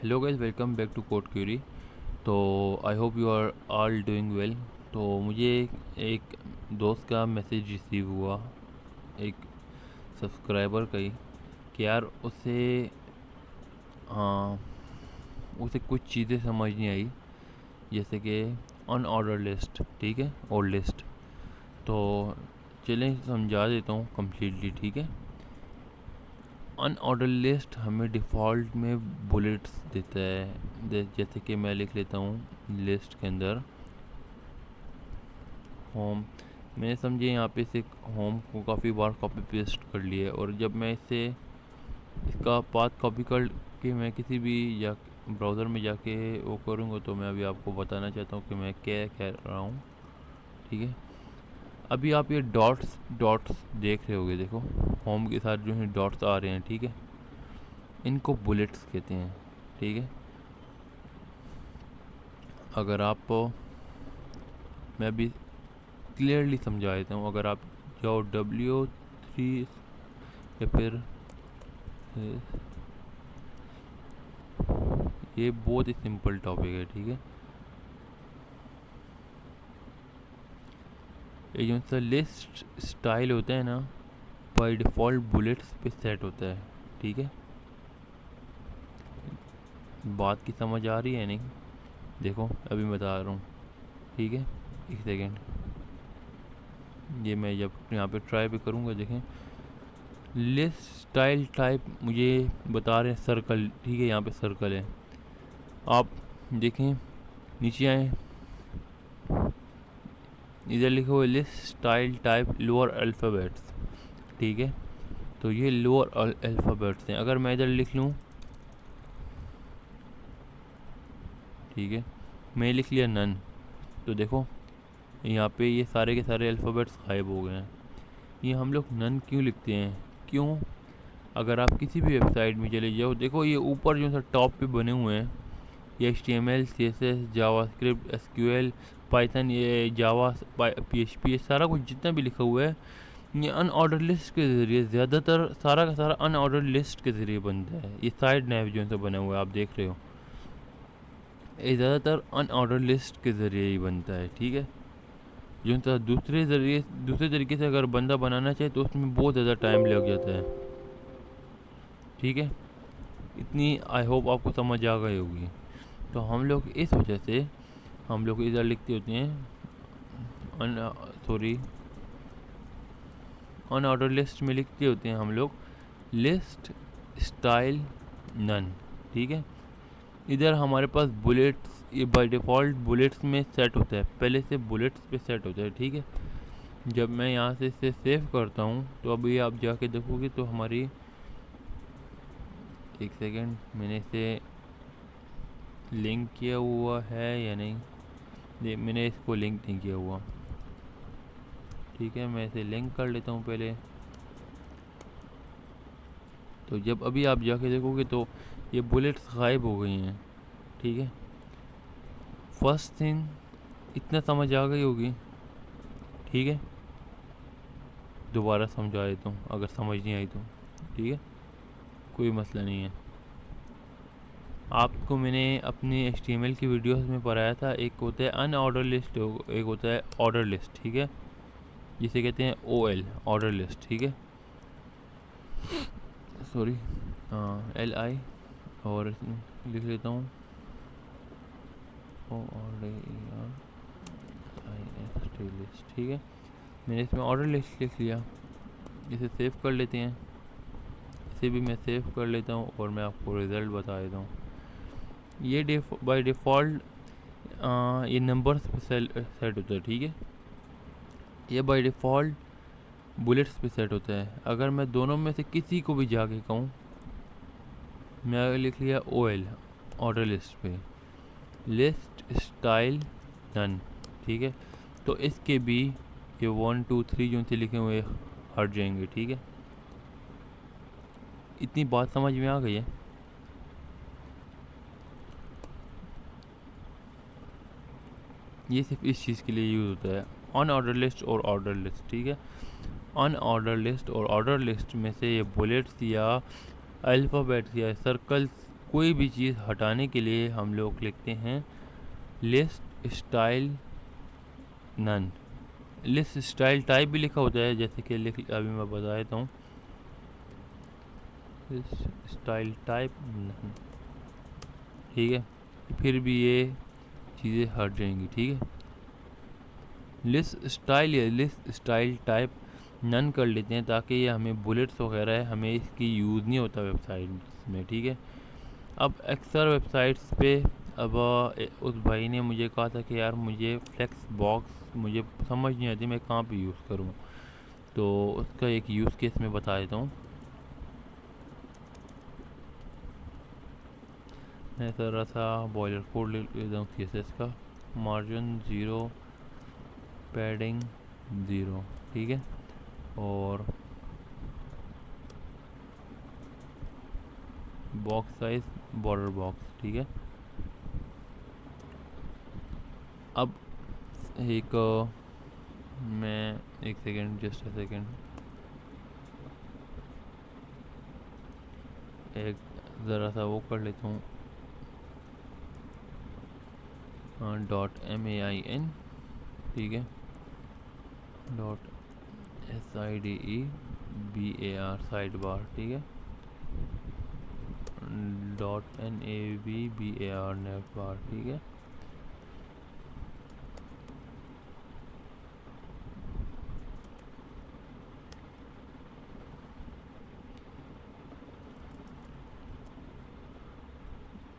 Hello guys, welcome back to code query. तो I hope you are all doing well. तो मुझे एक दोस्त का मैसेज रिसीव हुआ, एक सब्सक्राइबर का ही, कि यार हाँ उसे कुछ चीज़ें समझ नहीं आई, जैसे कि अनऑर्डर लिस्ट, ठीक है, और लिस्ट। तो चलें समझा देता हूँ कम्प्लीटली, ठीक है। अनऑर्डर लिस्ट हमें डिफ़ॉल्ट में बुलेट्स देता है। जैसे कि मैं लिख लेता हूँ लिस्ट के अंदर होम। मैंने समझे यहाँ पे इसे होम को काफ़ी बार कॉपी पेस्ट कर लिया है, और जब मैं इसका पाथ कॉपी कर के मैं किसी भी या ब्राउज़र में जाके वो करूँगा, तो मैं अभी आपको बताना चाहता हूँ कि मैं क्या कह रहा हूँ, ठीक है। अभी आप ये डॉट्स डॉट्स देख रहे होगे, देखो होम के साथ जो है डॉट्स आ रहे हैं, ठीक है। इनको बुलेट्स कहते हैं, ठीक है। अगर आप मैं अभी क्लियरली समझा देता हूँ। अगर आप जाओ W3 या फिर ये बहुत ही सिंपल टॉपिक है, ठीक है। ये जो सा लिस्ट स्टाइल होता है ना, बाय डिफ़ॉल्ट बुलेट्स पे सेट होता है, ठीक है। बात की समझ आ रही है नहीं? देखो अभी मैं बता रहा हूँ, ठीक है। एक सेकेंड, ये मैं जब यहाँ पे ट्राई भी करूँगा, देखें लिस्ट स्टाइल टाइप मुझे बता रहे हैं सर्कल, ठीक है। यहाँ पे सर्कल है, आप देखें नीचे आए, इधर लिखा हुआ है list style type lower alphabets, ठीक है। तो ये लोअर अल्फ़ाबेट्स हैं। अगर मैं इधर लिख लूँ, ठीक है, मैं लिख लिया नन, तो देखो यहाँ पे ये सारे के सारे अल्फ़ाबेट्स गायब हो गए हैं। ये हम लोग नन क्यों लिखते हैं, क्यों? अगर आप किसी भी वेबसाइट में चले जाओ, देखो ये ऊपर जो सा टॉप पे बने हुए हैं, ये HTML CSS JavaScript SQL Python, ये जावा PHP, ये सारा कुछ जितना भी लिखा हुआ है, ये अनऑर्डर लिस्ट के ज़रिए, ज़्यादातर सारा का सारा अनऑर्डर लिस्ट के ज़रिए बनता है। ये साइड नैव जो से बना हुआ है, आप देख रहे हो, ये ज़्यादातर अनऑर्डर लिस्ट के ज़रिए ही बनता है, ठीक है। जो सा दूसरे तरीके से अगर बंदा बनाना चाहे तो उसमें बहुत ज़्यादा टाइम लग जाता है, ठीक है। इतनी आई होप आपको समझ आ गई होगी। तो हम लोग इस वजह से हम लोग इधर लिखते होते हैं सॉरी, अनऑर्डर लिस्ट में लिखते होते हैं हम लोग लिस्ट स्टाइल नन, ठीक है। इधर हमारे पास बुलेट्स, ये बाय डिफ़ॉल्ट बुलेट्स में सेट होता है, पहले से बुलेट्स पे सेट होता है, ठीक है। जब मैं यहाँ से इसे सेव करता हूँ, तो अभी आप जाके देखोगे तो हमारी, एक सेकेंड, मैंने इसे लिंक किया हुआ है या नहीं, ये मैंने इसको लिंक नहीं किया हुआ, ठीक है। मैं इसे लिंक कर लेता हूँ पहले। तो जब अभी आप जाके देखोगे तो ये बुलेट्स गायब हो गई हैं, ठीक है। फर्स्ट थिंग, इतना समझ आ गई होगी, ठीक है। दोबारा समझा देता हूँ अगर समझ नहीं आई तो, ठीक है, कोई मसला नहीं है। आपको मैंने अपनी HTML की वीडियोस में पढ़ाया था, एक होता है अनऑर्डर लिस्ट, एक होता है ऑर्डर लिस्ट, ठीक है, जिसे कहते हैं OL, ऑर्डर लिस्ट, ठीक है। सॉरी, LI, और इसमें लिख लेता हूँ ORDER लिस्ट, ठीक है। मैंने इसमें ऑर्डर लिस्ट लिख लिया, इसे सेव कर लेते हैं। इसे भी मैं सेव कर लेता हूँ और मैं आपको रिज़ल्ट बता देता हूँ। ये बाय डिफ़ॉल्ट ये नंबर्स पे सेट होता है, ठीक है। ये बाय डिफ़ॉल्ट बुलेट्स पे सेट होता है। अगर मैं दोनों में से किसी को भी जाके कहूँ, मैं लिख लिया OL, ऑर्डर लिस्ट पे लिस्ट स्टाइल नन, ठीक है, तो इसके भी ये 1 2 3 जो से लिखे हुए हट जाएंगे, ठीक है। इतनी बात समझ में आ गई है? ये सिर्फ इस चीज़ के लिए यूज़ होता है, अनऑर्डर लिस्ट और ऑर्डर लिस्ट, ठीक है। अनऑर्डर लिस्ट और ऑर्डर लिस्ट में से ये बुलेट्स या अल्फ़ाबेट्स या सर्कल्स कोई भी चीज़ हटाने के लिए हम लोग लिखते हैं list style none. List style type भी लिखा होता है, जैसे कि अभी मैं बता देता हूँ, स्टाइल टाइप नन, ठीक है। फिर भी ये चीज़ें हट जाएंगी, ठीक है। लिस्ट स्टाइल या लिस्ट स्टाइल टाइप नन कर लेते हैं ताकि ये हमें बुलेट्स वगैरह है, हमें इसकी यूज़ नहीं होता वेबसाइट में, ठीक है। अब अक्सर वेबसाइट्स पे अब उस भाई ने मुझे कहा था कि यार मुझे फ्लेक्स बॉक्स मुझे समझ नहीं आती, मैं कहाँ पे यूज़ करूँ। तो उसका एक यूज़ केस मैं बता देता हूँ। मैं ज़रा सा बॉयलर कोड ले लेता हूँ CSS का, मार्जिन 0, पैडिंग 0, ठीक है। और बॉक्स साइज बॉर्डर बॉक्स, ठीक है। अब एक मैं एक सेकेंड, जस्ट अ सेकेंड, एक ज़रा सा वो कर लेता हूँ, .main, ठीक है, .sidebar साइड बार, ठीक है, .navbar नेव बार, ठीक है।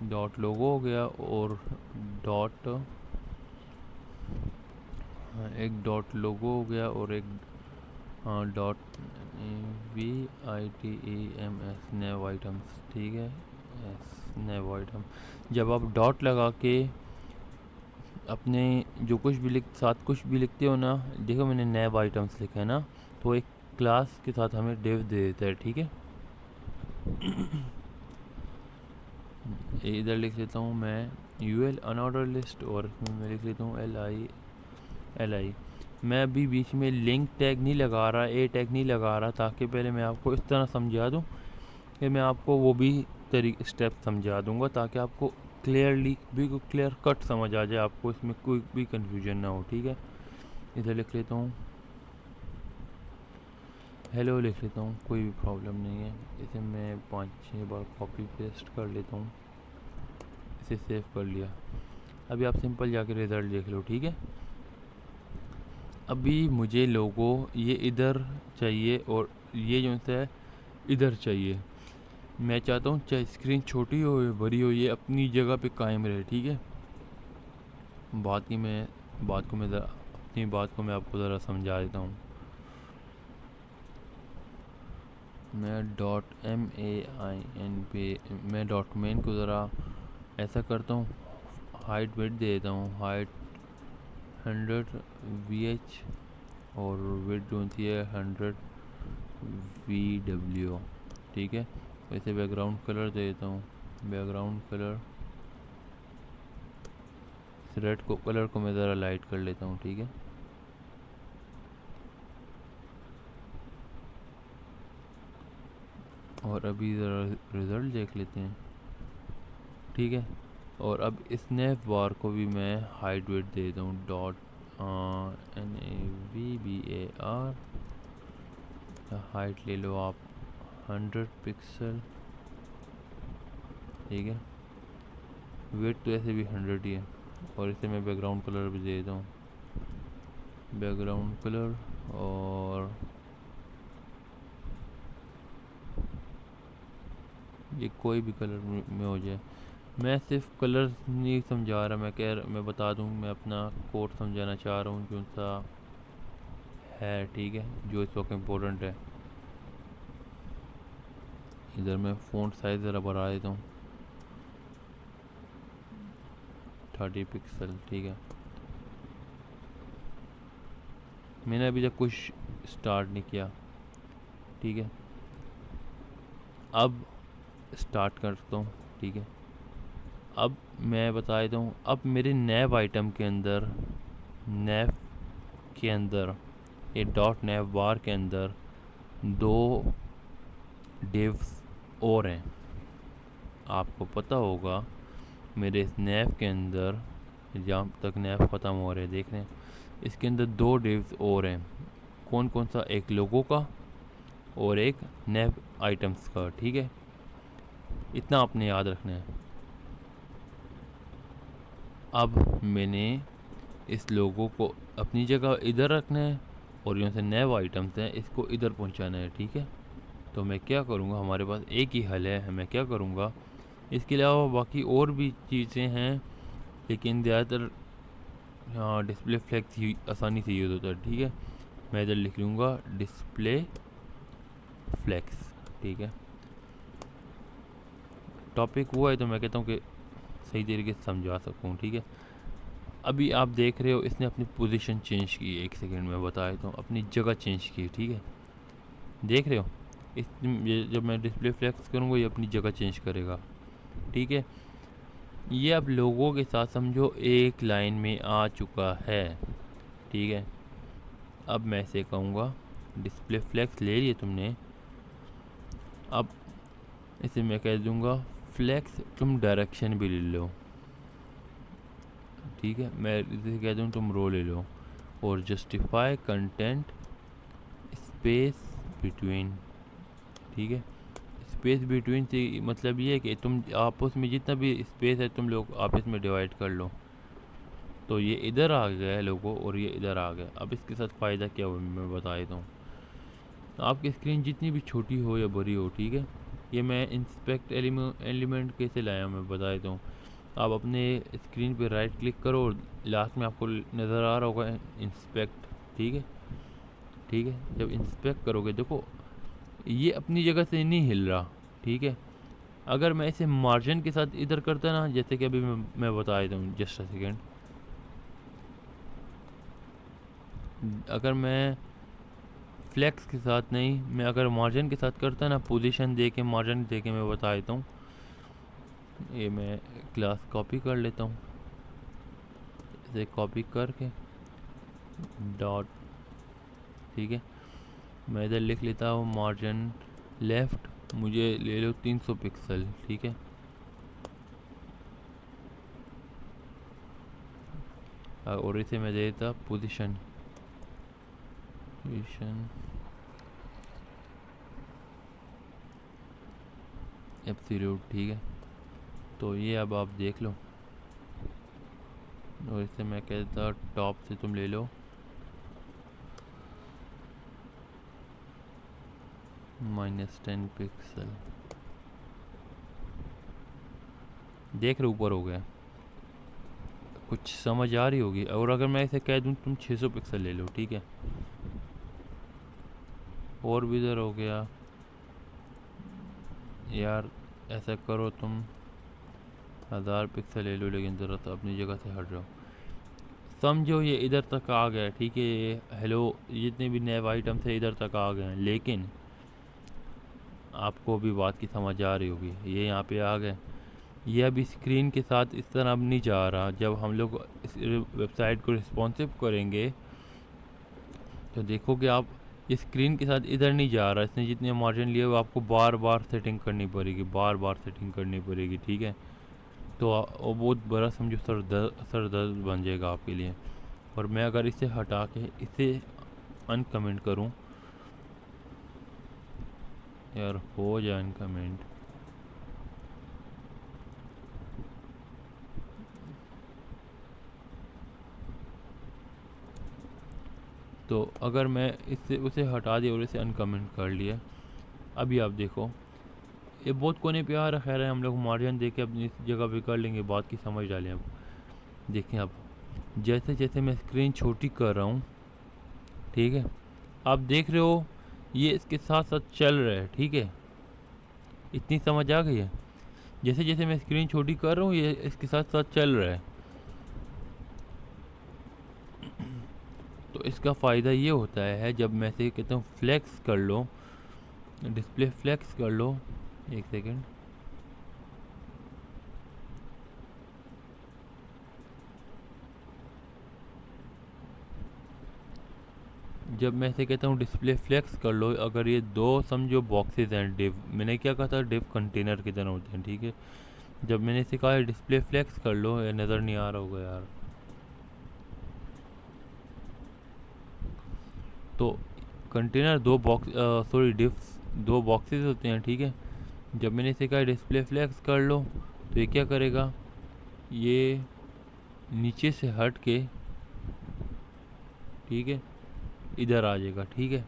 डॉट लोगो हो गया और डॉट एक डॉट लोगो हो गया और एक डॉट VITEMS नेव आइटम्स, ठीक है, नेव आइटम। जब आप डॉट लगा के अपने जो कुछ भी साथ कुछ भी लिखते हो ना, देखो मैंने नेव आइटम्स लिखा है ना, तो एक क्लास के साथ हमें डिव दे देता है, ठीक है। इधर लिख लेता हूँ मैं UL अनऑर्डर लिस्ट, और इसमें मैं लिख लेता हूँ LI। मैं अभी बीच में लिंक टैग नहीं लगा रहा, ए टैग नहीं लगा रहा, ताकि पहले मैं आपको इस तरह समझा दूँ, फिर मैं आपको वो भी स्टेप समझा दूँगा, ताकि आपको क्लियरली बिल्कुल क्लियर कट समझ आ जाए, आपको इसमें कोई भी कन्फ्यूजन ना हो, ठीक है। इधर लिख लेता हूँ हेलो, लिख लेता हूँ, कोई भी प्रॉब्लम नहीं है। इसे मैं 5-6 बार कॉपी पेस्ट कर लेता हूँ, इसे सेव कर लिया। अभी आप सिंपल जाके रिज़ल्ट देख लो, ठीक है। अभी मुझे लोगो ये इधर चाहिए और ये जो है इधर चाहिए। मैं चाहता हूँ चाहे स्क्रीन छोटी हो या बड़ी हो, ये अपनी जगह पे कायम रहे, ठीक है। अपनी बात को मैं आपको ज़रा समझा देता हूँ। मैं .main पे मैं डॉट मेन को ज़रा ऐसा करता हूँ, हाइट वेट दे देता हूँ, हाइट 100 VH और वेट जो होती है 100 VW, ठीक है। वैसे बैकग्राउंड कलर दे देता हूँ, बैकग्राउंड कलर रेड को कलर को मैं ज़रा लाइट कर लेता हूँ, ठीक है। और अभी ज़रा रिज़ल्ट देख लेते हैं, ठीक है। और अब इस नेव बार को भी मैं हाइट वेट दे देता हूँ, .NAVBAR, हाइट ले लो आप 100 पिक्सल, ठीक है। वेट तो ऐसे भी 100 ही है। और इसे मैं बैकग्राउंड कलर भी दे देता हूँ, बैकग्राउंड कलर, और ये कोई भी कलर में हो जाए। मैं सिर्फ कलर नहीं समझा रहा, मैं बता दूँ, मैं अपना कोड समझाना चाह रहा हूँ जो सा है, ठीक है, जो इस वक्त इम्पोर्टेंट है। इधर मैं फ़ॉन्ट साइज़ ज़रा बढ़ा देता हूँ 30 पिक्सल, ठीक है। मैंने अभी तक कुछ स्टार्ट नहीं किया, ठीक है। अब स्टार्ट करता हूँ, ठीक है। अब मैं बता देता हूँ, अब मेरे नैव आइटम के अंदर, नैव के अंदर, ये डॉट नैव बार के अंदर 2 डिव्स और हैं, आपको पता होगा मेरे इस नैव के अंदर, जहाँ तक नैव ख़त्म हो रहे हैं देख रहे हैं, इसके अंदर 2 डिव्स और हैं। कौन कौन सा? एक लोगों का और एक नैव आइटम्स का। ठीक है, इतना आपने याद रखना है। अब मैंने इस लोगो को अपनी जगह इधर रखना है और यहाँ से नैव आइटम्स हैं इसको इधर पहुँचाना है। ठीक है, तो मैं क्या करूँगा, हमारे पास एक ही हल है। मैं क्या करूँगा, इसके अलावा बाकी और भी चीज़ें हैं लेकिन ज़्यादातर हाँ डिस्प्ले फ्लेक्स ही आसानी से यूज़ होता है। ठीक है, मैं इधर लिख लूँगा डिस्प्ले फ्लेक्स। ठीक है, टॉपिक वो है तो मैं कहता हूँ कि सही तरीके से समझा सकूँ। ठीक है, अभी आप देख रहे हो इसने अपनी पोजीशन चेंज की। एक सेकंड में बताया तो अपनी जगह चेंज की। ठीक है, देख रहे हो जब मैं डिस्प्ले फ्लेक्स करूँगा ये अपनी जगह चेंज करेगा। ठीक है, ये अब लोगों के साथ समझो एक लाइन में आ चुका है। ठीक है, अब मैं इसे कहूँगा डिस्प्ले फ्लेक्स ले लिए तुमने, अब इसे मैं कह दूँगा फ्लेक्स तुम डायरेक्शन भी ले लो। ठीक है, मैं इसे कह दूँ तुम रो ले लो और जस्टिफाई कंटेंट स्पेस बिटवीन। ठीक है, स्पेस बिटवीन से मतलब ये है कि तुम आपस में जितना भी स्पेस है तुम लोग आपस में डिवाइड कर लो। तो ये इधर आ गया है लोगो और ये इधर आ गया। अब इसके साथ फ़ायदा क्या हुआ मैं बता देता हूँ। आपकी स्क्रीन जितनी भी छोटी हो या बड़ी हो, ठीक है, ये मैं इंस्पेक्ट एलिमेंट कैसे लाया मैं बता देता हूँ। आप अपने स्क्रीन पे राइट क्लिक करो और लास्ट में आपको नज़र आ रहा होगा इंस्पेक्ट। ठीक है, ठीक है, जब इंस्पेक्ट करोगे देखो ये अपनी जगह से नहीं हिल रहा। ठीक है, अगर मैं इसे मार्जिन के साथ इधर करता ना, जैसे कि अभी मैं बता देता हूँ, जस्ट अ सेकेंड। अगर मैं फ्लेक्स के साथ नहीं, मैं अगर मार्जिन के साथ करता ना, पोजीशन दे के मार्जिन दे के मैं बता देता हूँ। ये मैं क्लास कॉपी कर लेता हूँ, इसे कॉपी करके डॉट। ठीक है, मैं इधर लिख लेता हूँ मार्जिन लेफ़्ट मुझे ले लो 300 पिक्सल। ठीक है, और इसे मैं दे देता पोजीशन एब्सोल्यूट। ठीक है, तो ये अब आप देख लो और इसे मैं कहता टॉप से तुम ले लो -10 पिक्सल। देख रहे ऊपर हो गया, कुछ समझ आ रही होगी। और अगर मैं इसे कह दूँ तुम 600 पिक्सल ले लो। ठीक है, और भी इधर हो गया यार, ऐसा करो तुम 1000 पिक्सल ले लो, लेकिन ज़रूरत अपनी जगह से हट जाओ। समझो ये इधर तक आ गया। ठीक है, ये हेलो जितने भी नए आइटम्स है इधर तक आ गए हैं, लेकिन आपको भी बात की समझ आ रही होगी। ये यहाँ पे आ गए, ये अभी स्क्रीन के साथ इस तरह अब नहीं जा रहा। जब हम लोग इस वेबसाइट को रिस्पॉन्सिव करेंगे तो देखोगे आप ये स्क्रीन के साथ इधर नहीं जा रहा। इसने जितने मार्जिन लिए वो आपको बार बार सेटिंग करनी पड़ेगी, बार बार सेटिंग करनी पड़ेगी। ठीक है, तो वो बहुत बड़ा समझो सर दर्द बन जाएगा आपके लिए। और मैं अगर इसे हटा के इसे अनकमेंट करूं, यार हो जाए अनकमेंट, तो अगर मैं इससे उसे हटा दिया और इसे अनकमेंट कर लिया, अभी आप देखो ये बहुत कोने पे आ रहा। खैर है, हम लोग मार्जिन दे के अपनी जगह पे कर लेंगे, बात की समझ डालें। अब देखें, अब जैसे जैसे मैं स्क्रीन छोटी कर रहा हूँ, ठीक है, आप देख रहे हो ये इसके साथ साथ चल रहा है। ठीक है, इतनी समझ आ गई है। जैसे जैसे मैं स्क्रीन छोटी कर रहा हूँ ये इसके साथ साथ चल रहा है। तो इसका फ़ायदा ये होता है जब मैं से कहता हूँ फ्लेक्स कर लो, डिस्प्ले फ्लेक्स कर लो। एक सेकेंड, जब मैं ऐसे कहता हूँ डिस्प्ले फ्लेक्स कर लो, अगर ये दो समझो बॉक्सेस हैं डिव, मैंने क्या कहा था डिव कंटेनर की तरह होते हैं, ठीक है। जब मैंने इसे कहा डिस्प्ले फ्लेक्स कर लो, ये नज़र नहीं आ रहा होगा यार, तो कंटेनर दो बॉक्स सॉरी डिव्स दो बॉक्सेस होते हैं, ठीक है। जब मैंने इसे कहा डिस्प्ले फ्लेक्स कर लो, तो ये क्या करेगा, ये नीचे से हट के, ठीक है, इधर आ जाएगा, ठीक है।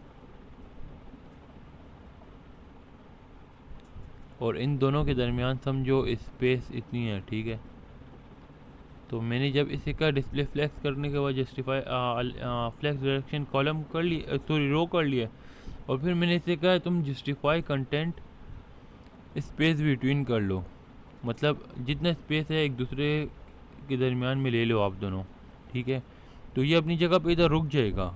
और इन दोनों के दरमियान समझो स्पेस इतनी है, ठीक है। तो मैंने जब इसे का डिस्प्ले फ्लेक्स करने के बाद जस्टिफाई फ्लेक्स डायरेक्शन कॉलम कर लिया, सॉरी रो कर लिया, और फिर मैंने इसे कहा तुम जस्टिफाई कंटेंट स्पेस बिटवीन कर लो, मतलब जितना स्पेस है एक दूसरे के दरमियान में ले लो आप दोनों, ठीक है। तो ये अपनी जगह पे इधर रुक जाएगा,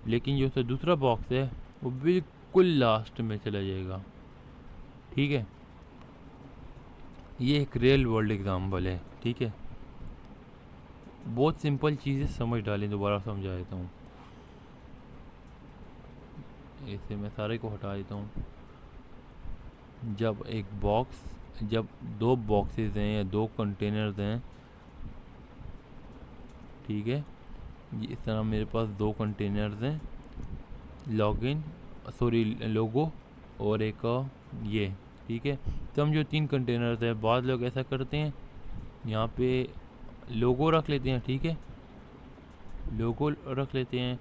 लेकिन जो सा दूसरा बॉक्स है वो बिल्कुल लास्ट में चला जाएगा, ठीक है। ये एक रियल वर्ल्ड एग्जाम्पल है, ठीक है। बहुत सिंपल चीज़ें समझ डालें, दोबारा समझा देता हूँ। ऐसे मैं सारे को हटा देता हूँ। जब दो बॉक्सेस हैं या दो कंटेनर्स हैं, ठीक है, इस तरह मेरे पास दो कंटेनर्स हैं, लॉगिन सॉरी लोगो और एक ये, ठीक है। समझो तीन कंटेनर्स है। बाद लोग ऐसा करते हैं, यहाँ पे लोगो रख लेते हैं, ठीक है, लोगो रख लेते हैं,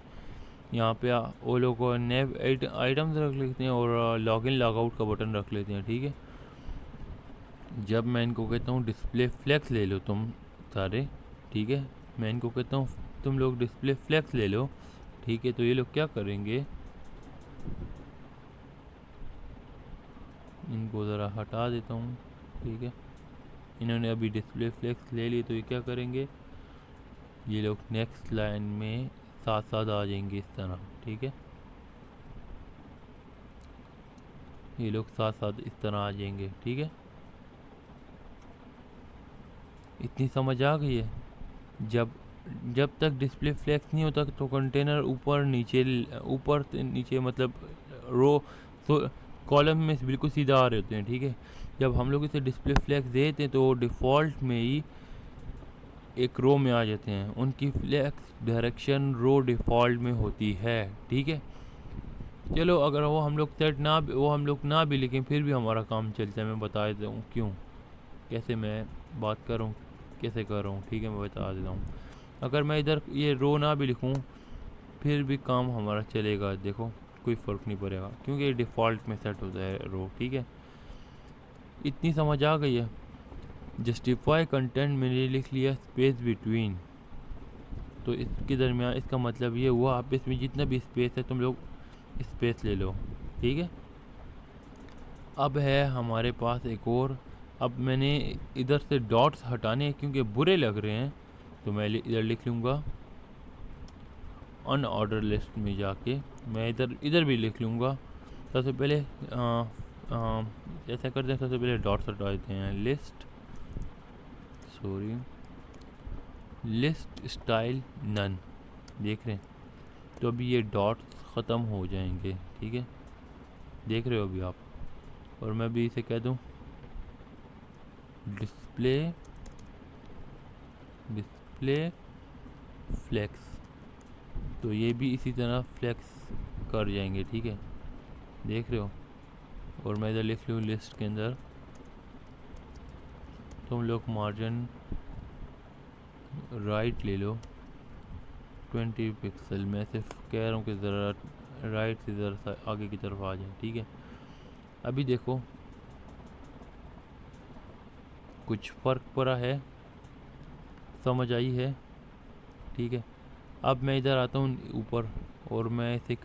यहाँ पे वो लोग नेव आइटम्स रख लेते हैं और लॉगिन लॉगआउट का बटन रख लेते हैं, ठीक है। जब मैं इनको कहता हूँ डिस्प्ले फ्लेक्स ले लो तुम सारे, ठीक है, मैं इनको कहता हूँ तुम लोग डिस्प्ले फ्लेक्स ले लो, ठीक है, तो ये लोग क्या करेंगे, इनको ज़रा हटा देता हूँ, ठीक है। इन्होंने अभी डिस्प्ले फ्लेक्स ले ली, तो ये क्या करेंगे, ये लोग नेक्स्ट लाइन में साथ साथ आ जाएंगे इस तरह, ठीक है। ये लोग साथ साथ इस तरह आ जाएंगे, ठीक है। इतनी समझ आ गई है। जब जब तक डिस्प्ले फ्लेक्स नहीं होता तो कंटेनर ऊपर नीचे मतलब रो तो कॉलम में से बिल्कुल सीधा आ रहे होते हैं, ठीक है। जब हम लोग इसे डिस्प्ले फ्लेक्स देते हैं तो डिफ़ॉल्ट में ही एक रो में आ जाते हैं, उनकी फ्लेक्स डायरेक्शन रो डिफ़ॉल्ट में होती है, ठीक है। चलो अगर वो हम लोग ना भी लिखें फिर भी हमारा काम चलता है। मैं बता देता हूँ क्यों, कैसे मैं बात कर रहा हूँ, कैसे कर रहा हूँ, ठीक है, मैं बता देता हूँ। अगर मैं इधर ये रो ना भी लिखूँ फिर भी काम हमारा चलेगा, देखो कोई फ़र्क नहीं पड़ेगा, क्योंकि ये डिफ़ॉल्ट में सेट होता है रो, ठीक है। इतनी समझ आ गई है। जस्टिफाई कंटेंट मैंने लिख लिया स्पेस बिटवीन, तो इसके दरमियान इसका मतलब ये हुआ आप इसमें जितना भी स्पेस है तुम लोग स्पेस ले लो, ठीक है। अब है हमारे पास एक और, अब मैंने इधर से डॉट्स हटाने हैं क्योंकि बुरे लग रहे हैं, तो मैं इधर लिख लूँगा अनऑर्डर लिस्ट में जाके, मैं इधर भी लिख लूँगा। सबसे पहले ऐसा करते हैं, सबसे पहले डॉट्स हटा देते हैं, लिस्ट स्टाइल नन, देख रहे हैं, तो अभी ये डॉट्स ख़त्म हो जाएंगे, ठीक है, देख रहे हो अभी आप। और मैं भी इसे कह दूँ डिस्प्ले फ्लेक्स, तो ये भी इसी तरह फ्लेक्स कर जाएंगे, ठीक है, देख रहे हो। और मैं इधर लिख लूँ लिस्ट के अंदर तुम लोग मार्जिन राइट ले लो 20 पिक्सल। मैं सिर्फ कह रहा हूँ कि ज़रा राइट से ज़रा आगे की तरफ आ जाए, ठीक है। अभी देखो कुछ फ़र्क पड़ा है, समझ आई है, ठीक है। अब मैं इधर आता हूँ ऊपर और मैं इसे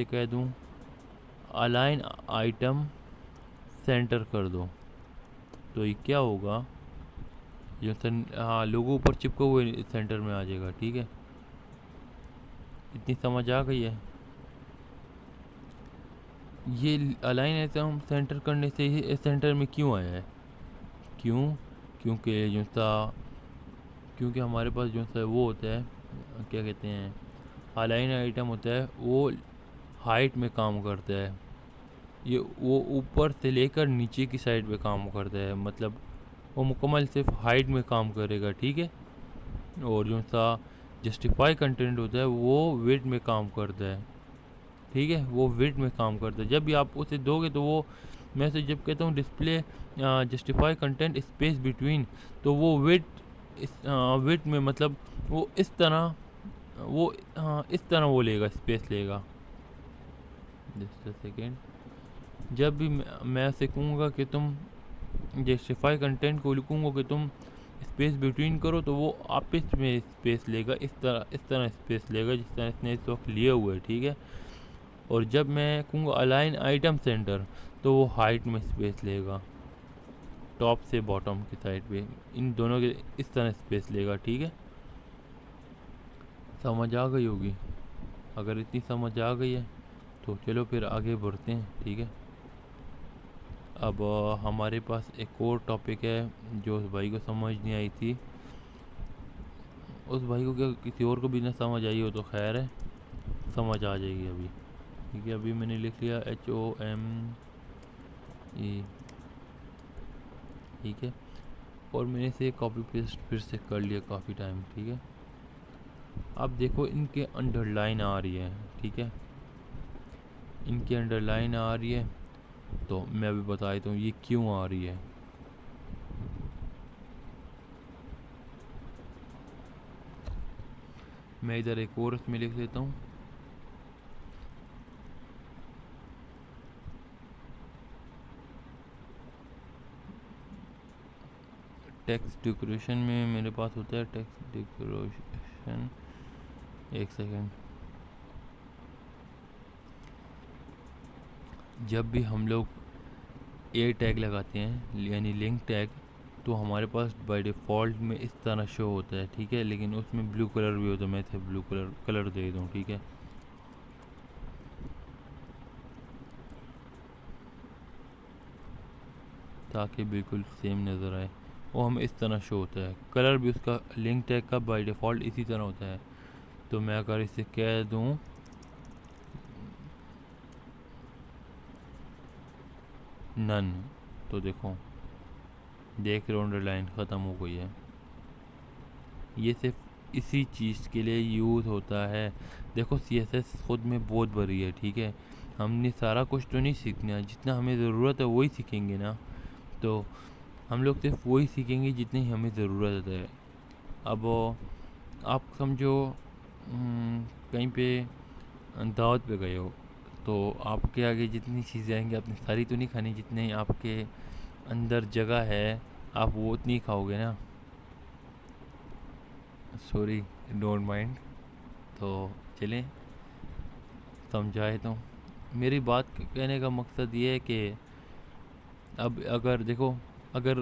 कह दूँ अलाइन आइटम सेंटर कर दो, तो ये क्या होगा, जो हाँ लोगों ऊपर चिपका हुए सेंटर में आ जाएगा, ठीक है। इतनी समझ आ गई है। ये अलाइन आइटम सेंटर करने से ही सेंटर में क्यों आया है, क्योंकि हमारे पास जो सा वो होता है, क्या कहते हैं, अलाइन आइटम होता है वो हाइट में काम करता है, ये वो ऊपर से लेकर नीचे की साइड पे काम करता है, मतलब वो मुकम्मल सिर्फ हाइट में काम करेगा, ठीक है। और जो सा जस्टिफाई कंटेंट होता है वो वेट में काम करता है, ठीक है, वो वेट में काम करता है। जब भी आप उसे दोगे तो वो, मैं से जब कहता हूँ display justify content space between, तो वो वेट इस वेट में, मतलब वो इस तरह, वो इस तरह वो लेगा, स्पेस लेगा। जस्ट अ सेकेंड, जब भी मैं से कहूँगा कि तुम जस्टिफाई कंटेंट को लिखूँगा कि तुम स्पेस बिटवीन करो, तो वो आपस में स्पेस लेगा, इस तरह स्पेस लेगा जिस तरह इसने इस वक्त लिए हुए है, ठीक है। और जब मैं कहूँगा अलाइन आइटम सेंटर, तो वो हाइट में स्पेस लेगा, टॉप से बॉटम की साइड पे, इन दोनों के इस तरह स्पेस लेगा, ठीक है। समझ आ गई होगी, अगर इतनी समझ आ गई है तो चलो फिर आगे बढ़ते हैं, ठीक है। अब हमारे पास एक और टॉपिक है जो उस भाई को समझ नहीं आई थी। उस भाई को क्या किसी और को भी ना समझ आई हो तो खैर है, समझ आ जाएगी अभी, ठीक है। अभी मैंने लिख लिया HOME, ठीक है। और मैंने इसे कॉपी पेस्ट फिर से कर लिया काफ़ी टाइम, ठीक है। अब देखो इनके अंडरलाइन आ रही है, ठीक है, इनकी अंडरलाइन आ रही है, तो मैं अभी बता देता हूँ ये क्यों आ रही है। मैं इधर एक और इसमें लिख लेता हूँ, टेक्स्ट डेकोरेशन में मेरे पास होता है टेक्स्ट डेकोरेशन, एक सेकेंड। जब भी हम लोग ए टैग लगाते हैं यानी लिंक टैग, तो हमारे पास बाय डिफ़ॉल्ट में इस तरह शो होता है, ठीक है, लेकिन उसमें ब्लू कलर भी होता है। मैं इसे ब्लू कलर दे दूँ, ठीक है, ताकि बिल्कुल सेम नज़र आए। वो हमें इस तरह शो होता है, कलर भी उसका लिंक टैग का बाय डिफ़ॉल्ट इसी तरह होता है। तो मैं अगर इसे कह दूँ नन, तो देखो, देख रहे हो अंडरलाइन ख़त्म हो गई है। ये सिर्फ इसी चीज़ के लिए यूज़ होता है। देखो CSS खुद में बहुत बड़ी है, ठीक है, हमने सारा कुछ तो नहीं सीखना, जितना हमें ज़रूरत है वही सीखेंगे ना। तो हम लोग सिर्फ वही सीखेंगे जितनी हमें ज़रूरत है। अब आप समझो कहीं पे दावत पे गए हो, तो आपके आगे जितनी चीज़ें आएंगी आपने सारी तो नहीं खानी, जितनी आपके अंदर जगह है आप वो उतनी खाओगे ना। Sorry, don't mind. तो चलें, समझाए तो मेरी बात कहने का मकसद ये है कि अब अगर देखो, अगर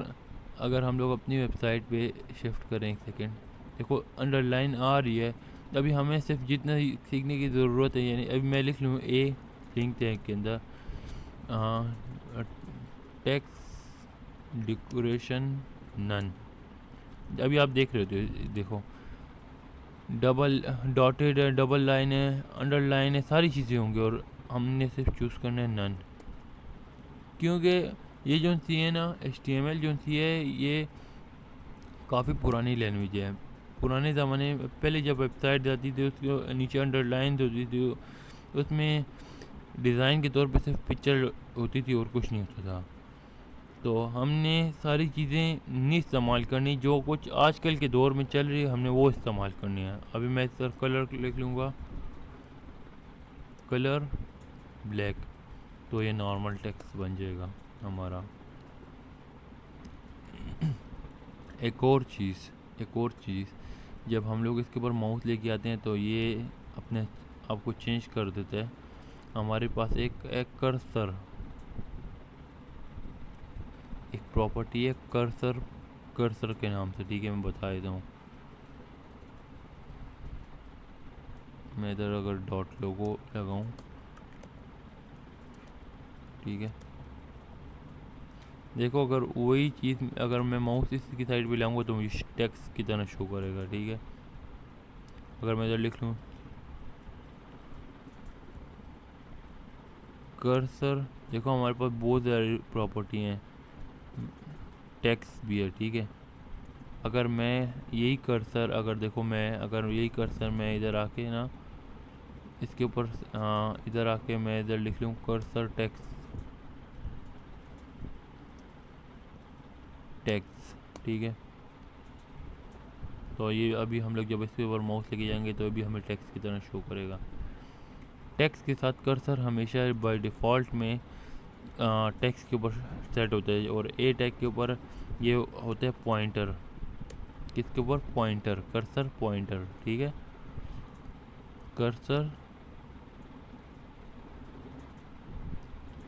अगर हम लोग अपनी वेबसाइट पे शिफ्ट करें, एक सेकेंड, देखो अंडरलाइन आ रही है, अभी हमें सिर्फ जितना सीखने की ज़रूरत है, यानी अभी मैं लिख लूँ ए लिंक टैग के अंदर टेक्स्ट डेकोरेशन नन। अभी आप देख रहे हो, देखो डबल डॉटेड है, डबल लाइन है, अंडरलाइन है, सारी चीज़ें होंगी, और हमने सिर्फ चूज़ करना है नन, क्योंकि ये जो सी है ना HTML जो सी है ये काफ़ी पुरानी लैंग्वेज है। पुराने ज़माने में पहले जब वेबसाइट जाती थी उसके नीचे अंडरलाइन होती थी, उसमें डिज़ाइन के तौर पे सिर्फ पिक्चर होती थी और कुछ नहीं होता था। तो हमने सारी चीज़ें नहीं इस्तेमाल करनी, जो कुछ आजकल के दौर में चल रही है हमने वो इस्तेमाल करनी है। अभी मैं इस तरफ कलर लिख लूँगा, कलर ब्लैक, तो ये नॉर्मल टेक्स्ट बन जाएगा हमारा। एक और चीज़, जब हम लोग इसके ऊपर माउस लेके आते हैं तो ये अपने आप को चेंज कर देता है। हमारे पास एक कर्सर, एक प्रॉपर्टी है कर्सर, कर्सर के नाम से, ठीक है, मैं बता देता हूँ। मैं इधर अगर डॉट लोगो लगाऊँ, ठीक है, देखो अगर वही चीज़ अगर मैं माउस इसकी साइड पे लाऊंगा तो मुझे टेक्स्ट की तरह शो करेगा, ठीक है। अगर मैं इधर लिख लूँ कर्सर देखो हमारे पास बहुत सारी प्रॉपर्टी हैं, टेक्स्ट भी है, ठीक है। अगर मैं यही कर्सर अगर यही कर्सर मैं इधर आके ना इसके ऊपर इधर आके मैं इधर लिख लूँ कर्सर टेक्स्ट, ठीक है। तो ये अभी हम लोग जब इसके ऊपर माउस लेके जाएंगे तो अभी हमें टेक्स्ट की तरह शो करेगा। टेक्स्ट के साथ कर्सर हमेशा बाय डिफ़ॉल्ट में टेक्स्ट के ऊपर सेट होता है, और ए टैग के ऊपर ये होता है पॉइंटर। किसके ऊपर? पॉइंटर, कर्सर पॉइंटर, ठीक है। कर्सर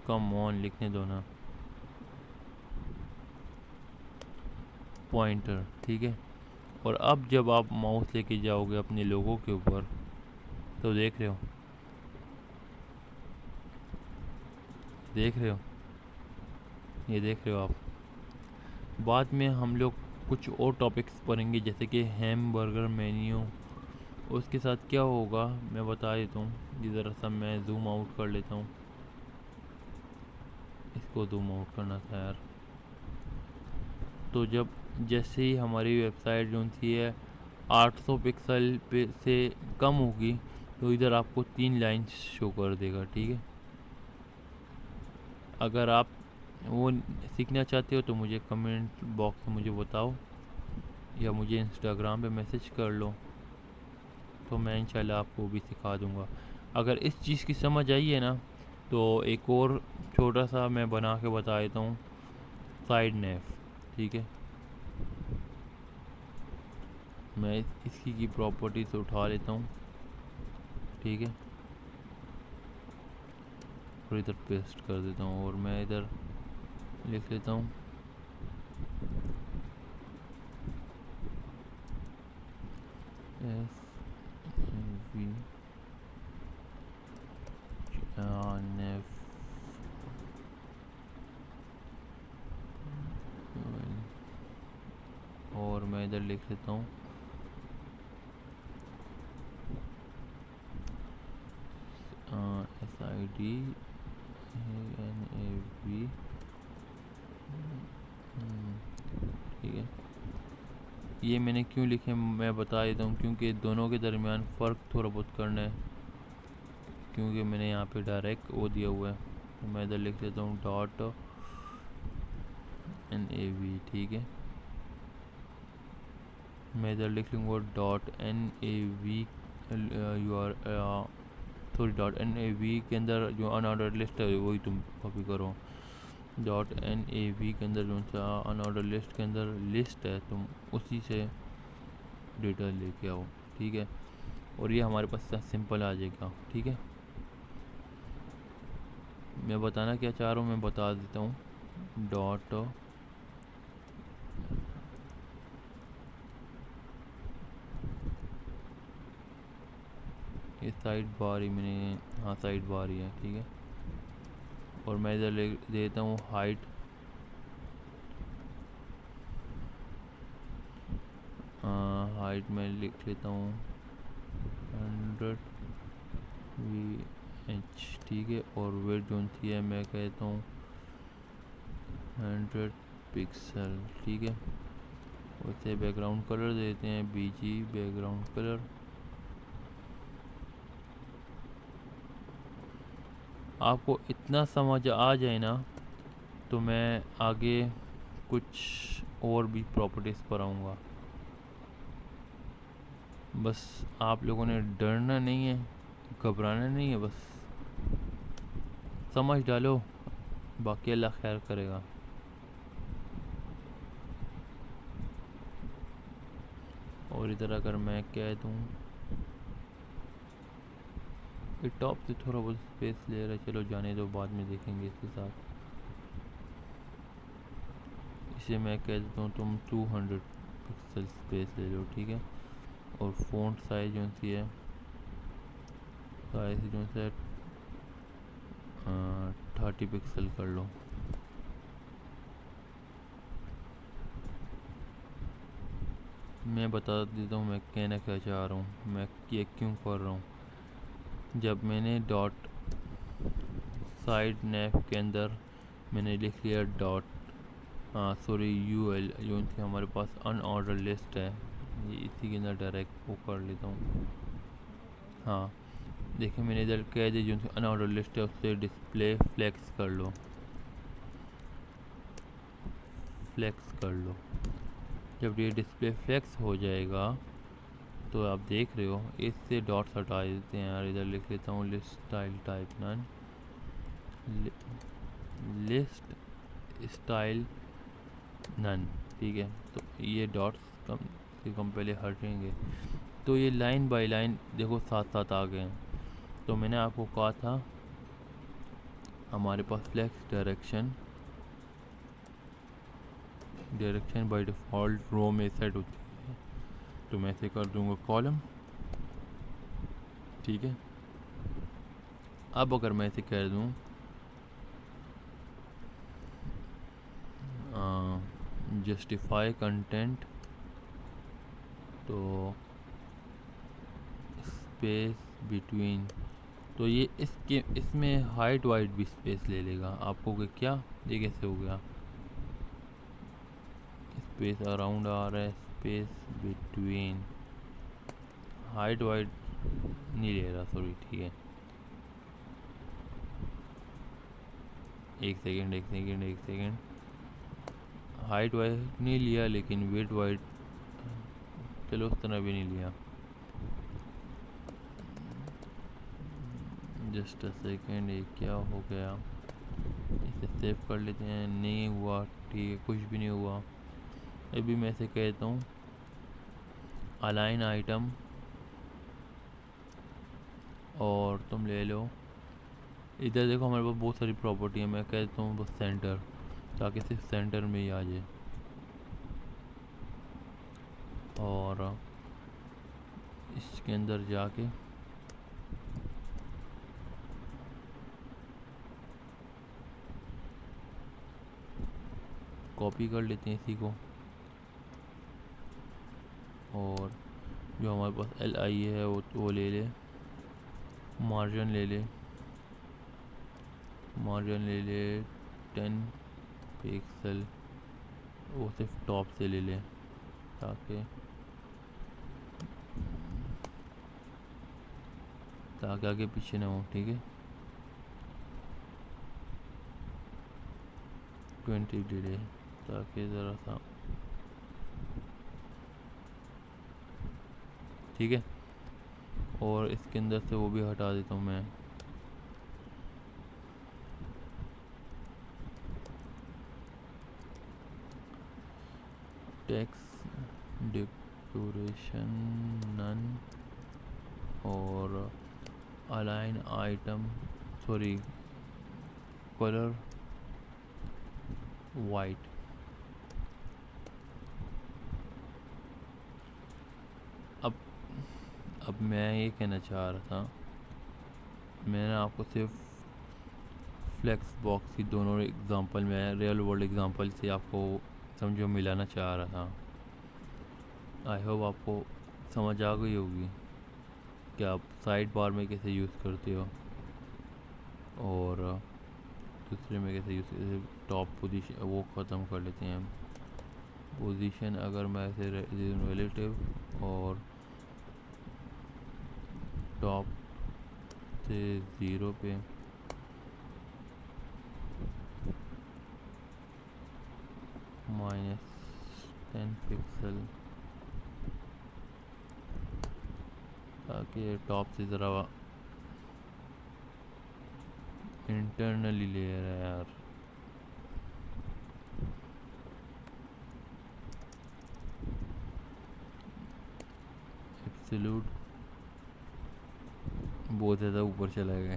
कम ऑन लिखने दो ना, पॉइंटर, ठीक है। और अब जब आप माउस लेके जाओगे अपने लोगों के ऊपर तो देख रहे हो ये देख रहे हो आप। बाद में हम लोग कुछ और टॉपिक्स पढ़ेंगे जैसे कि हैमबर्गर मेन्यू। उसके साथ क्या होगा मैं बता देता हूँ। ये ज़रा सा मैं जूम आउट कर लेता हूँ, इसको जूम आउट करना था यार। तो जब जैसे ही हमारी वेबसाइट जो सी है 800 पिक्सल पे से कम होगी तो इधर आपको 3 लाइन्स शो कर देगा, ठीक है। अगर आप वो सीखना चाहते हो तो मुझे कमेंट बॉक्स में मुझे बताओ, या मुझे इंस्टाग्राम पे मैसेज कर लो, तो मैं इंशाल्लाह आपको भी सिखा दूँगा। अगर इस चीज़ की समझ आई है ना तो एक और छोटा सा मैं बना के बता देता हूँ, साइड नेव, ठीक है। मैं इसकी की प्रॉपर्टीज उठा लेता हूँ, ठीक है, और इधर पेस्ट कर देता हूँ, और मैं इधर लिख लेता हूँ SAV नेव, और मैं इधर लिख लेता हूँ SID NAV, ठीक है। ये मैंने क्यों लिखे मैं बता देता हूँ, क्योंकि दोनों के दरमियान फ़र्क थोड़ा बहुत करना है, क्योंकि मैंने यहाँ पे डायरेक्ट वो दिया हुआ है। तो मैं इधर लिख लेता हूँ डॉट NAV, ठीक है। मैं इधर लिख लूँगा डॉट NAV .NAV के अंदर जो अनऑर्डर लिस्ट है वही तुम कॉपी करो। .NAV के अंदर जो सा अनऑर्डर लिस्ट के अंदर लिस्ट है तुम उसी से डेटा लेके आओ, ठीक है। और ये हमारे पास सिंपल आ जाएगा, ठीक है। मैं बताना क्या चाह रहा हूँ मैं बता देता हूँ। डॉट ये साइड बार ही मैंने साइड बार ही है, ठीक है। और मैं इधर ले देता हूँ हाइट में लिख लेता हूँ 100 VH, ठीक है। और वेट जो सी है मैं कहता हूँ 100 पिक्सल, ठीक है। वैसे बैकग्राउंड कलर देते हैं BG बैकग्राउंड कलर। आपको इतना समझ आ जाए ना तो मैं आगे कुछ और भी प्रॉपर्टीज़ पर आऊँगा। बस आप लोगों ने डरना नहीं है, घबराना नहीं है, बस समझ डालो, बाकी अल्लाह खैर करेगा। और इधर अगर मैं कह दूँ ये टॉप से थोड़ा बहुत स्पेस ले रहा है, चलो जाने दो, बाद में देखेंगे इसके साथ। इसे मैं कह देता हूँ तुम 200 पिक्सल स्पेस ले लो, ठीक है। और फ़ॉन्ट साइज जो सी है साइज जो है 30 पिक्सल कर लो। मैं बता देता हूँ मैं कहना क्या चाह रहा हूँ, मैं ये क्यों कर रहा हूँ। जब मैंने डॉट साइड नैव के अंदर मैंने लिख लिया डॉट, हाँ सॉरी यूएल जो थी हमारे पास अनऑर्डर लिस्ट है, ये इसी के अंदर डायरेक्ट वो कर लेता हूँ। हाँ देखिए मैंने इधर कह दी जो अनऑर्डर लिस्ट है उससे डिस्प्ले फ्लेक्स कर लो, फ्लेक्स कर लो। जब ये डिस्प्ले फ्लेक्स हो जाएगा तो आप देख रहे हो इससे डॉट्स हटा देते हैं यार। इधर लिख लेता हूँ list style type none, list style none, ठीक है। तो ये डॉट्स कम से कम पहले हटेंगे। तो ये लाइन बाय लाइन देखो साथ साथ आ गए हैं। तो मैंने आपको कहा था हमारे पास फ्लेक्स डायरेक्शन बाय डिफ़ॉल्ट रो में सेट होती है, तो मैं इसे कर दूंगा कॉलम, ठीक है। अब अगर मैं इसे कह दूं जस्टिफाई कंटेंट, तो स्पेस बिटवीन, तो ये इसमें हाइट वाइट भी स्पेस ले लेगा। आपको क्या ये कैसे हो गया, स्पेस अराउंड आ रहा है, स्पेस बिटवीन, हाइट वाइट नहीं ले रहा, सॉरी, ठीक है। एक सेकेंड, हाइट वाइट नहीं लिया लेकिन वेट वाइट, चलो उस तरह भी नहीं लिया। जस्ट अ सेकेंड, ये क्या हो गया, इसे सेव कर लेते हैं। नहीं हुआ, ठीक है, कुछ भी नहीं हुआ। अभी मैं इसे कहता हूँ अलाइन आइटम, और तुम ले लो इधर देखो हमारे पास बहुत सारी प्रॉपर्टी है। मैं कहता हूँ बस सेंटर, ताकि सिर्फ सेंटर में ही आ जाए। और इसके अंदर जाके कॉपी कर लेते हैं इसी को, और जो हमारे पास एल आई है वो ले ले, मार्जिन ले ले, 10 पिक्सल, वो सिर्फ टॉप से ले ले ताकि आगे पीछे ना हो, ठीक है। 20 डिले, ताकि ज़रा सा, ठीक है। और इसके अंदर से वो भी हटा देता हूँ मैं, टेक्स्ट डेकोरेशन नन, और align item, sorry colour white. अब मैं ये कहना चाह रहा था, मैंने आपको सिर्फ फ्लेक्स बॉक्स की दोनों एग्जांपल में रियल वर्ल्ड एग्जांपल से आपको समझो मिलाना चाह रहा था। आई होप आपको समझ आ गई होगी कि आप साइड बार में कैसे यूज़ करते हो और दूसरे में कैसे यूज़ करते। टॉप पोजीशन वो ख़त्म कर लेते हैं। पोजीशन अगर मैं ऐसे रिलेटिव और टॉप से 0 पे, -10 पिक्सल, ताकि टॉप से ज़रा इंटरनली ले रहा है यार। एब्सोल्यूट बहुत ज़्यादा ऊपर चला गया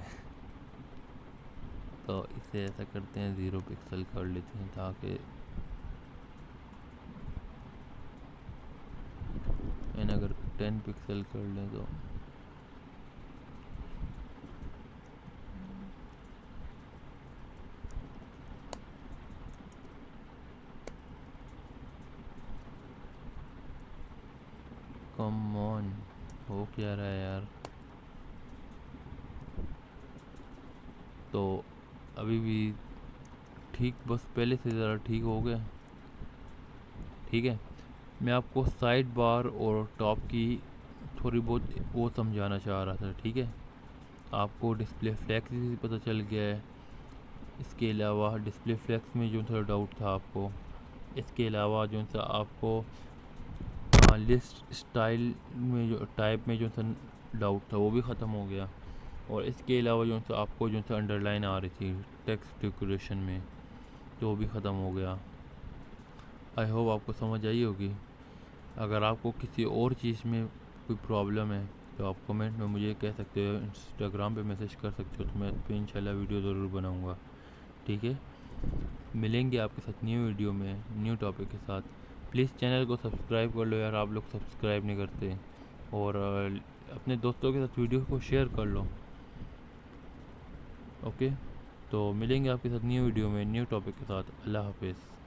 तो इसे ऐसा करते हैं 0 पिक्सल कर लेते हैं, ताकि मैंने अगर 10 पिक्सल कर लें तो कम ऑन, हो क्या रहा है यार। तो अभी भी ठीक, बस पहले से ज़रा ठीक हो गया। ठीक है, मैं आपको साइड बार और टॉप की थोड़ी बहुत वो समझाना चाह रहा था। ठीक है, आपको डिस्प्ले फ्लैक्स भी पता चल गया है। इसके अलावा डिस्प्ले फ्लैक्स में जो सा डाउट था आपको, इसके अलावा जो सा आपको लिस्ट स्टाइल में जो टाइप में जो सा डाउट था वो भी ख़त्म हो गया। और इसके अलावा जो सा आपको जो सा अंडरलाइन आ रही थी टेक्स्ट डेकोरेशन में, तो वो भी ख़त्म हो गया। आई होप आपको समझ आई होगी। अगर आपको किसी और चीज़ में कोई प्रॉब्लम है तो आप कमेंट में मुझे कह सकते हो, इंस्टाग्राम पे मैसेज कर सकते हो, तो मैं उस पर इंशाल्लाह वीडियो ज़रूर बनाऊँगा। ठीक है, मिलेंगे आपके साथ न्यू वीडियो में न्यू टॉपिक के साथ। प्लीज़ चैनल को सब्सक्राइब कर लो यार, आप लोग सब्सक्राइब नहीं करते। और अपने दोस्तों के साथ वीडियो को शेयर कर लो। ओके, तो मिलेंगे आपके साथ न्यू वीडियो में न्यू टॉपिक के साथ। अल्लाह हाफिज़।